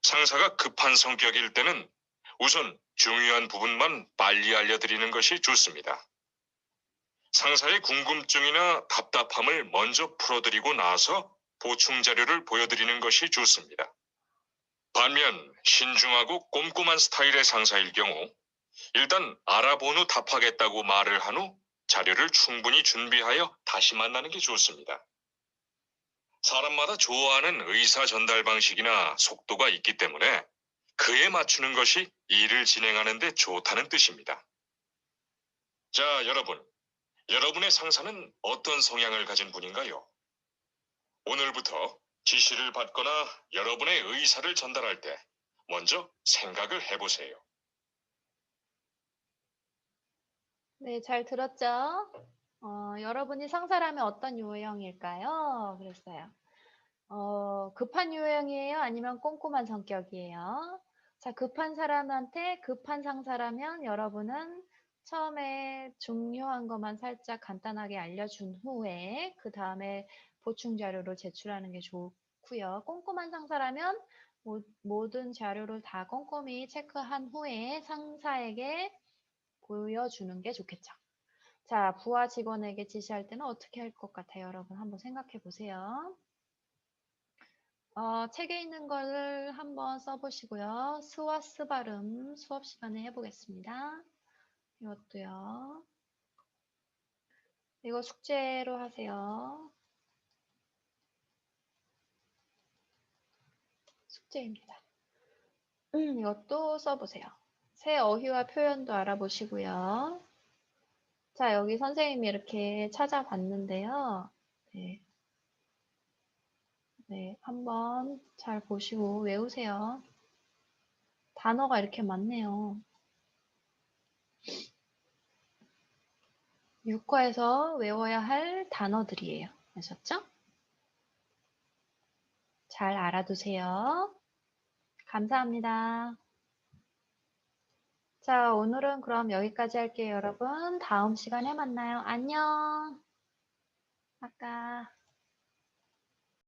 상사가 급한 성격일 때는 우선 중요한 부분만 빨리 알려드리는 것이 좋습니다. 상사의 궁금증이나 답답함을 먼저 풀어드리고 나서 보충 자료를 보여드리는 것이 좋습니다. 반면 신중하고 꼼꼼한 스타일의 상사일 경우 일단 알아본 후 답하겠다고 말을 한 후 자료를 충분히 준비하여 다시 만나는 게 좋습니다. 사람마다 좋아하는 의사 전달 방식이나 속도가 있기 때문에 그에 맞추는 것이 일을 진행하는 데 좋다는 뜻입니다. 자, 여러분의 상사는 어떤 성향을 가진 분인가요? 오늘부터 지시를 받거나 여러분의 의사를 전달할 때 먼저 생각을 해보세요. 네, 잘 들었죠? 여러분이 상사라면 어떤 유형일까요? 그랬어요. 급한 유형이에요? 아니면 꼼꼼한 성격이에요? 자, 급한 사람한테 급한 상사라면 여러분은 처음에 중요한 것만 살짝 간단하게 알려준 후에 그 다음에 보충 자료를 제출하는 게 좋고요. 꼼꼼한 상사라면 모든 자료를 다 꼼꼼히 체크한 후에 상사에게 보여주는 게 좋겠죠. 자, 부하 직원에게 지시할 때는 어떻게 할 것 같아요? 여러분 한번 생각해 보세요. 책에 있는 걸 한번 써보시고요. 스와 스 발음 수업 시간에 해보겠습니다. 이것도요. 이거 숙제로 하세요. 숙제입니다. 이것도 써보세요. 새 어휘와 표현도 알아보시고요. 자, 여기 선생님이 이렇게 찾아봤는데요. 네. 네, 한번 잘 보시고 외우세요. 단어가 이렇게 많네요. 육과에서 외워야 할 단어들이에요. 아셨죠? 잘 알아두세요. 감사합니다. 자, 오늘은 그럼 여기까지 할게요, 여러분. 다음 시간에 만나요. 안녕. 아까